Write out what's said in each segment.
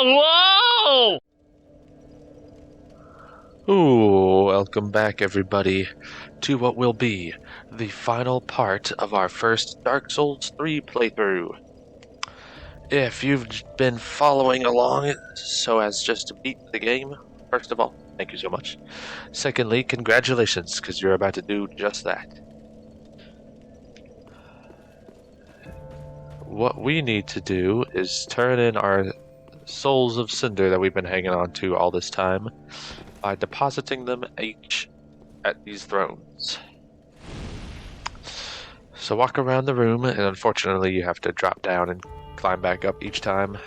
Whoa! Ooh, welcome back everybody to what will be the final part of our first Dark Souls 3 playthrough. If you've been following along so as just to beat the game, first of all, thank you so much. Secondly, congratulations, because you're about to do just that. What we need to do is turn in our souls of Cinder that we've been hanging on to all this time by depositing them each at these thrones. So walk around the room, and unfortunately you have to drop down and climb back up each time.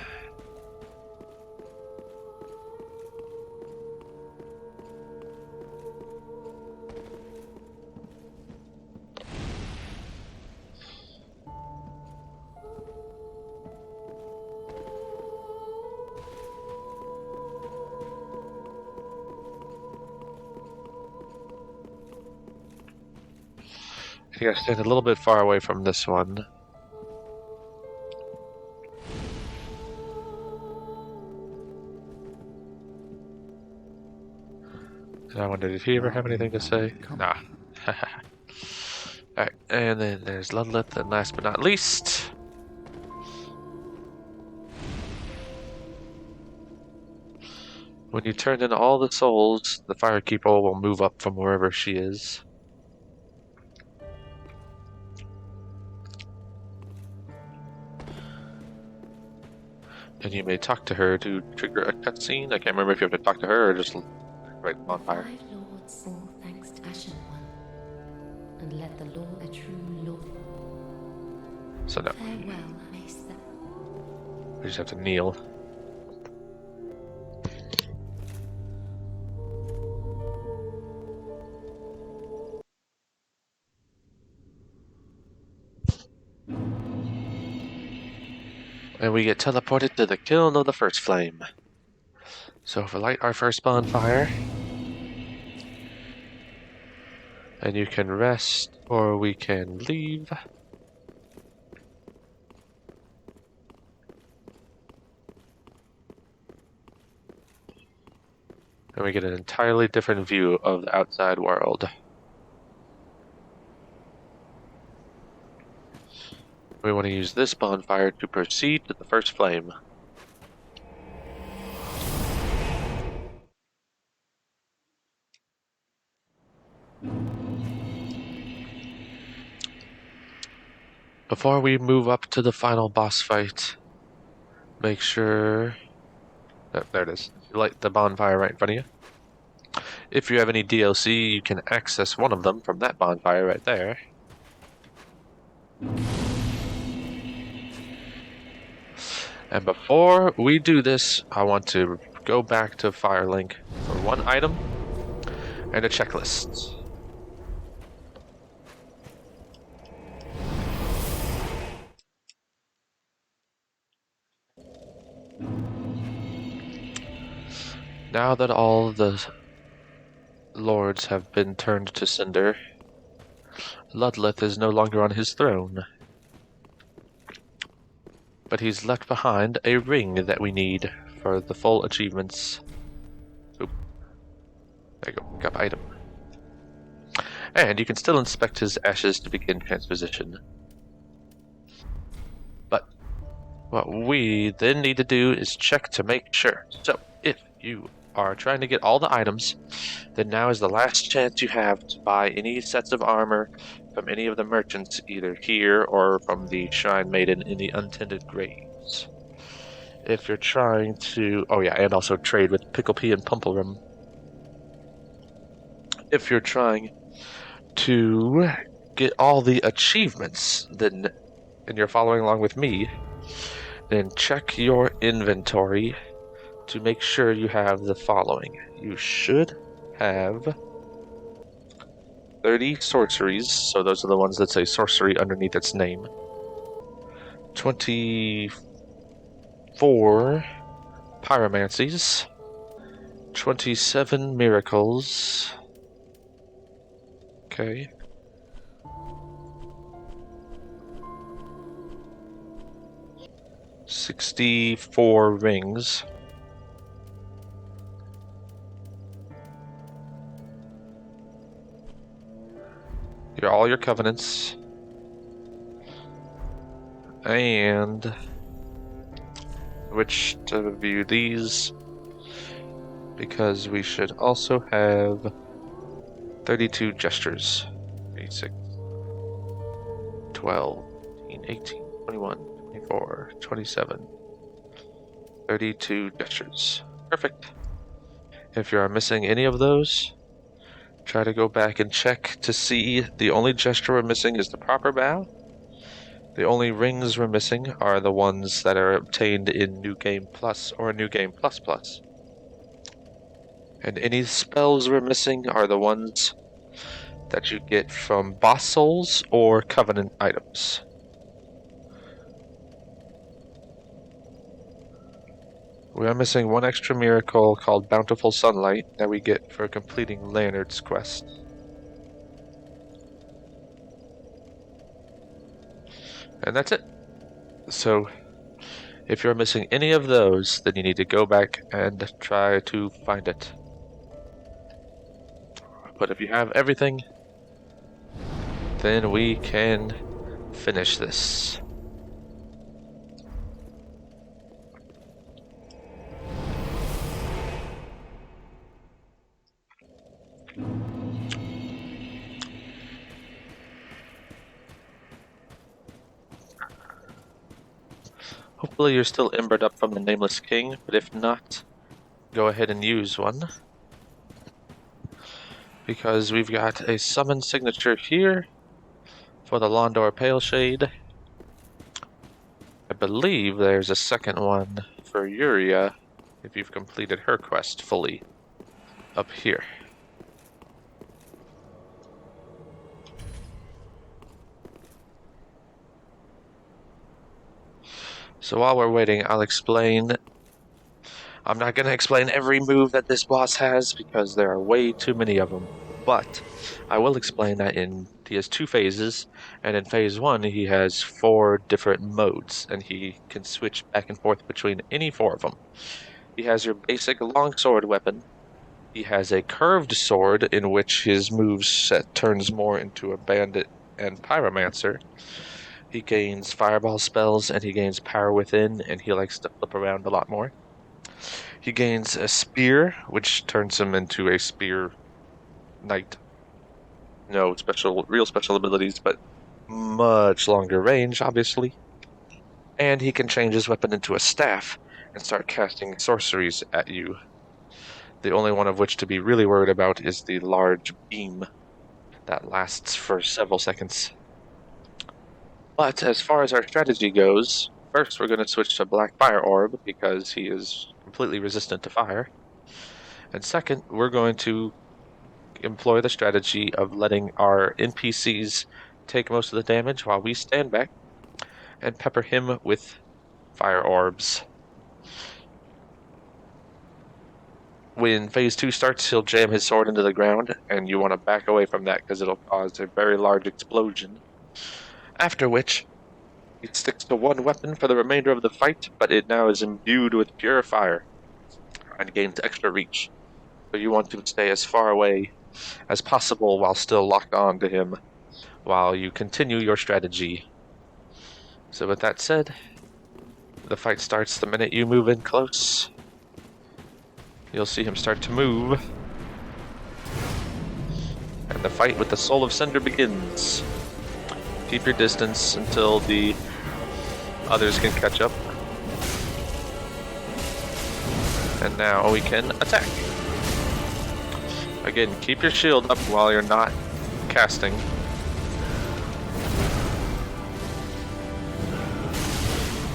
You gotta stand a little bit far away from this one. And I wonder, did he ever have anything to say? Nah. Alright, and then there's Ludleth, and last but not least... when you turn in all the souls, the Firekeeper will move up from wherever she is. And you may talk to her to trigger a cutscene. I can't remember if you have to talk to her or just write bonfire. Five lords, all thanks to Ashen One, and let the law a true law. So no, Farewell, Maester. we just have to kneel. And we get teleported to the kiln of the first flame. So if we light our first bonfire, and you can rest or we can leave. And we get an entirely different view of the outside world. We want to use this bonfire to proceed to the first flame. Before we move up to the final boss fight, make sure... Oh, there it is. Light the bonfire right in front of you. If you have any DLC, you can access one of them from that bonfire right there. And before we do this, I want to go back to Firelink for one item and a checklist. Now that all the lords have been turned to cinder, Ludleth is no longer on his throne. But he's left behind a ring that we need for the full achievements. Oop. There you go, got item. And you can still inspect his ashes to begin transposition. But what we then need to do is check to make sure. So, if you are trying to get all the items, then now is the last chance you have to buy any sets of armor from any of the merchants, either here or from the Shrine Maiden in the Untended Graves. If you're trying to... oh yeah, and also trade with Pickle Pea and Pumplerum. If you're trying to get all the achievements, then, and you're following along with me, then check your inventory to make sure you have the following. You should have 30 sorceries, so those are the ones that say sorcery underneath its name. 24 pyromancies. 27 miracles. Okay. 64 rings. all your covenants. And switch to view these, because we should also have 32 gestures. 86, 12, 15, 18, 21, 24, 27, 32 gestures. Perfect. If you are missing any of those, try to go back and check to see. The only gesture we're missing is the proper bow. The only rings we're missing are the ones that are obtained in New Game Plus or New Game Plus Plus. And any spells we're missing are the ones that you get from boss souls or covenant items. We are missing one extra miracle called Bountiful Sunlight that we get for completing Leonard's quest. And that's it. So, if you're missing any of those, then you need to go back and try to find it. But if you have everything, then we can finish this. Hopefully you're still embered up from the Nameless King, but if not, go ahead and use one. Because we've got a summon signature here for the Londor Paleshade. I believe there's a second one for Yuria if you've completed her quest fully up here. So while we're waiting, I'll explain. I'm not going to explain every move that this boss has because there are way too many of them. But I will explain that he has 2 phases, and in phase 1 he has 4 different modes, and he can switch back and forth between any 4 of them. He has your basic longsword weapon. He has a curved sword in which his moveset turns more into a bandit and pyromancer. He gains fireball spells, and he gains power within, and he likes to flip around a lot more. He gains a spear, which turns him into a spear knight. No real special abilities, but much longer range, obviously. And he can change his weapon into a staff and start casting sorceries at you. The only one of which to be really worried about is the large beam that lasts for several seconds. But as far as our strategy goes, first we're going to switch to Black Fire Orb because he is completely resistant to fire. And second, we're going to employ the strategy of letting our NPCs take most of the damage while we stand back and pepper him with fire orbs. When phase 2 starts, he'll jam his sword into the ground, and you want to back away from that because it'll cause a very large explosion. After which, he sticks to one weapon for the remainder of the fight, but it now is imbued with pure fire and gains extra reach. So you want to stay as far away as possible while still locked on to him while you continue your strategy. So with that said, the fight starts the minute you move in close. You'll see him start to move. And the fight with the Soul of Cinder begins. Keep your distance until the others can catch up. And now we can attack. Again, keep your shield up while you're not casting.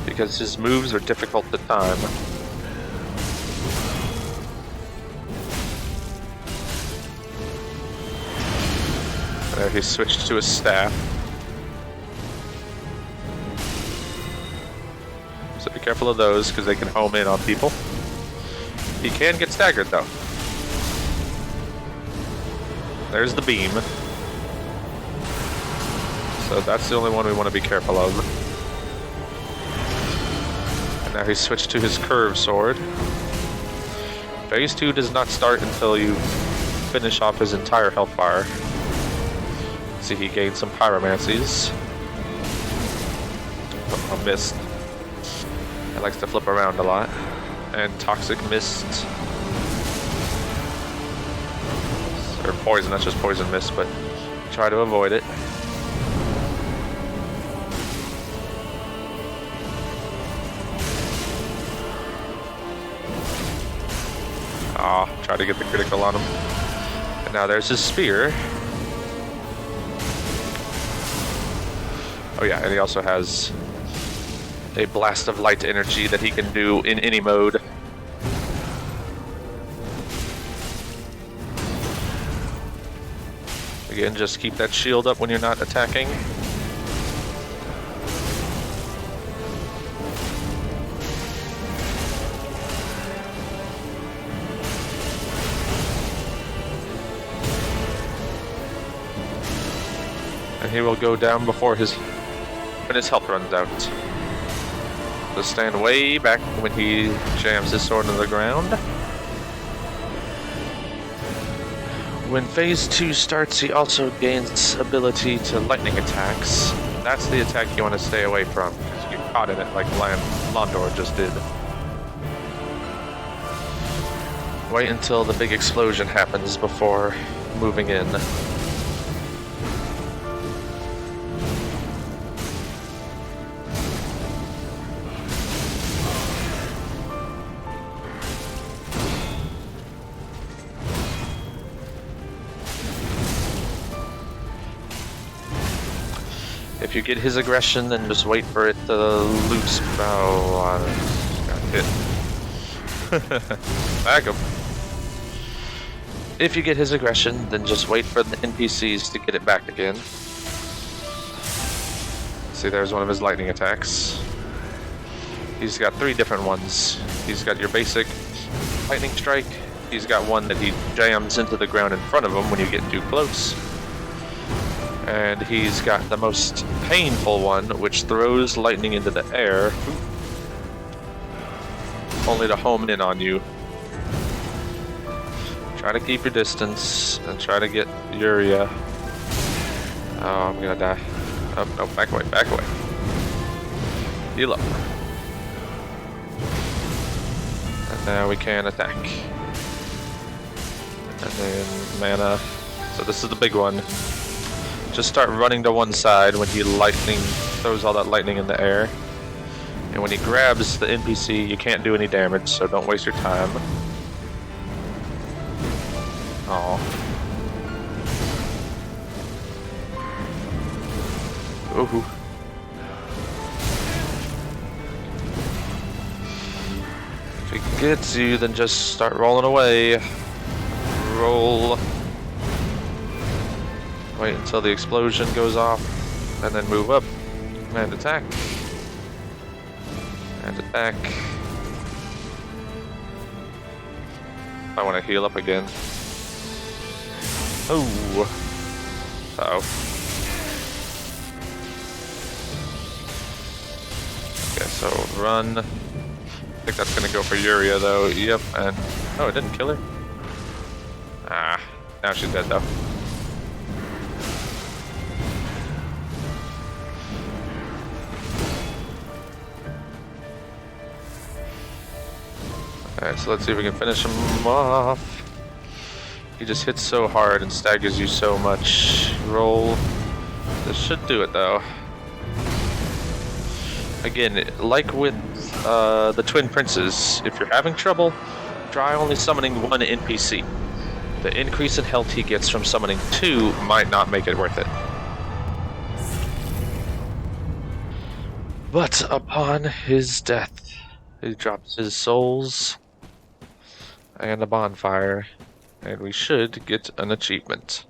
Because his moves are difficult to time. There, he switched to his staff. So be careful of those, because they can home in on people. He can get staggered, though. There's the beam. So that's the only one we want to be careful of. And now he's switched to his curved sword. Phase 2 does not start until you finish off his entire health bar. see he gained some pyromancies. A mist. It likes to flip around a lot. And toxic mist. Or poison, that's just poison mist, but try to avoid it. Try to get the critical on him. And now there's his spear. Oh yeah, and he also has a blast of light energy that he can do in any mode. Again, just keep that shield up when you're not attacking. And he will go down before when his health runs out. So stand way back when he jams his sword into the ground. When phase 2 starts, he also gains ability to lightning attacks. That's the attack you want to stay away from, because you get caught in it like Londor just did. Wait until the big explosion happens before moving in. If you get his aggression, then just wait for it to loose. Oh, got hit. Back him. If you get his aggression, then just wait for the NPCs to get it back again. See, there's one of his lightning attacks. He's got 3 different ones. He's got your basic lightning strike. He's got one that he jams into the ground in front of him when you get too close. And he's got the most painful one, which throws lightning into the air, only to home in on you. Try to keep your distance, and try to get Yuria. Oh, I'm gonna die. Oh, no, back away, back away. Heal up. And now we can attack. And then mana. So this is the big one. Just start running to one side when he throws all that lightning in the air. And when he grabs the NPC, you can't do any damage, so don't waste your time. Aw. Ooh. If he gets you, then just start rolling away. Roll. Wait until the explosion goes off, and then move up, and attack. And attack. I want to heal up again. Oh. Uh-oh. Okay, so run. I think that's gonna go for Yuria though. Yep, and oh, it didn't kill her? Ah, now she's dead though. Alright, so let's see if we can finish him off. He just hits so hard and staggers you so much. Roll. This should do it though. Again, like with the Twin Princes, if you're having trouble, try only summoning one NPC. The increase in health he gets from summoning 2 might not make it worth it. But upon his death, he drops his souls and a bonfire, and we should get an achievement.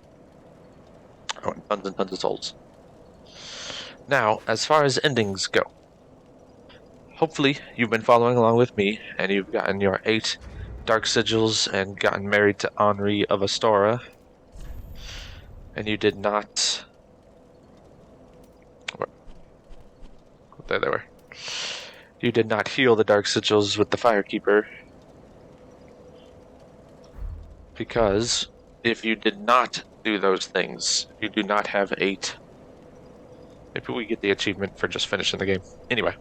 Oh, and tons of souls. Now, as far as endings go, hopefully you've been following along with me, and you've gotten your 8 Dark Sigils and gotten married to Henri of Astora, and you did not... There they were. You did not heal the Dark Sigils with the Firekeeper, because if you did not do those things. If you do not have 8, maybe we get the achievement for just finishing the game. Anyway,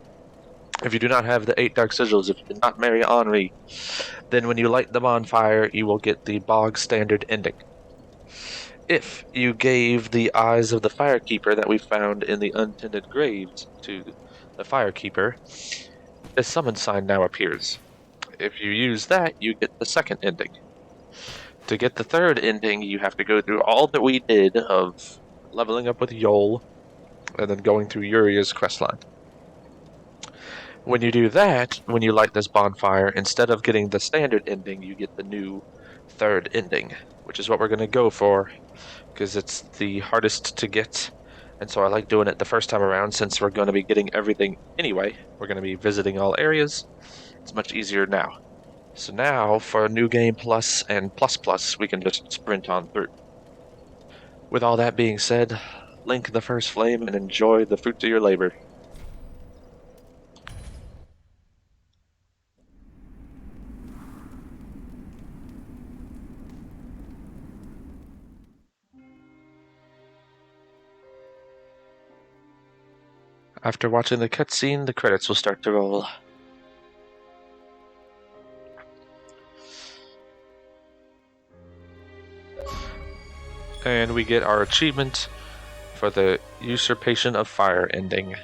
if you do not have the 8 dark sigils, if you did not marry Henri, then when you light the bonfire, you will get the bog standard ending. If you gave the eyes of the firekeeper that we found in the untended graves to the firekeeper, a summon sign now appears. If you use that, you get the second ending. To get the third ending, you have to go through all that we did of leveling up with Yol, and then going through Uria's questline. When you do that, when you light this bonfire, instead of getting the standard ending, you get the new third ending, which is what we're going to go for, because it's the hardest to get, and so I like doing it the first time around since we're going to be getting everything anyway. We're going to be visiting all areas. It's much easier now. So now, for New Game Plus and Plus Plus, we can just sprint on through. With all that being said, link the first flame and enjoy the fruits of your labor. After watching the cutscene, the credits will start to roll. And we get our achievement for the Usurpation of Fire ending.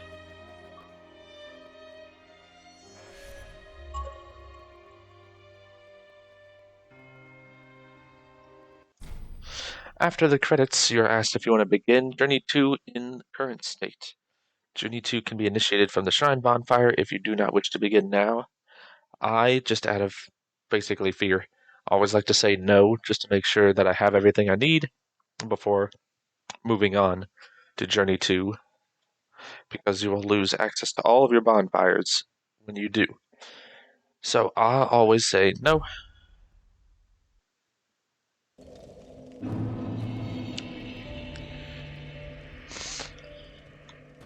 After the credits, you're asked if you want to begin Journey 2 in current state. Journey 2 can be initiated from the Shrine Bonfire if you do not wish to begin now. I, just out of basically fear, always like to say no, just to make sure that I have everything I need before moving on to Journey 2, because you will lose access to all of your bonfires when you do. So I always say no.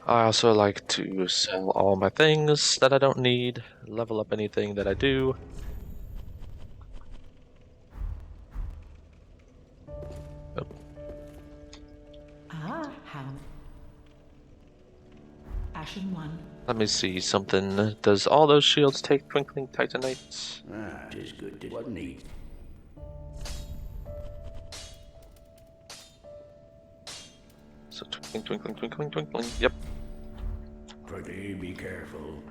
I also like to sell all my things that I don't need, level up anything that I do. How? Ashen one. Let me see something. Does all those shields take Twinkling Titanites? Tis good to what need. So twinkling, twinkling, twinkling, twinkling. Yep. Pretty be careful.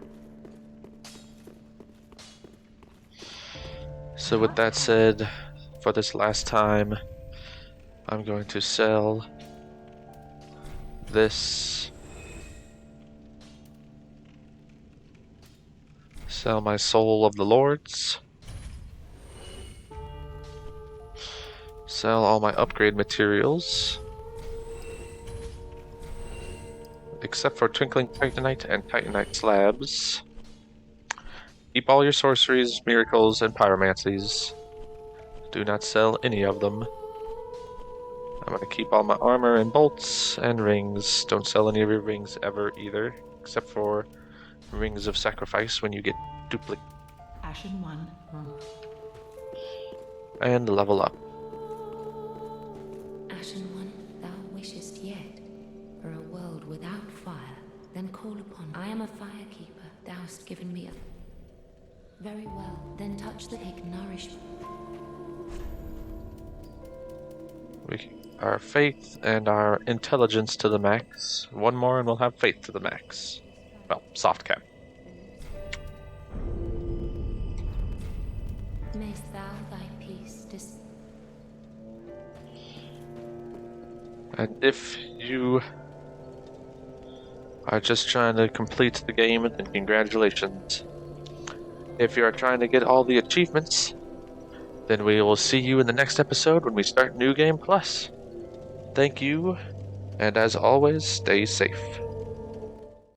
So with that said, for this last time, I'm going to sell this. Sell my Soul of the Lords. Sell all my upgrade materials. Except for Twinkling Titanite and Titanite slabs. Keep all your sorceries, miracles, and pyromancies. Do not sell any of them. I'm going to keep all my armor and bolts and rings. Don't sell any of your rings ever either, except for rings of sacrifice when you get duplicate. Ashen one. And level up. Ashen one, thou wishest yet for a world without fire, then call upon. I am a firekeeper. Thou hast given me a. Very well, then touch the take nourishment. Our faith and our intelligence to the max. One more and we'll have faith to the max. Well, soft cap. Mayst thou thy peace And if you are just trying to complete the game, then congratulations. If you are trying to get all the achievements, then we will see you in the next episode when we start New Game Plus. Thank you, and as always, stay safe.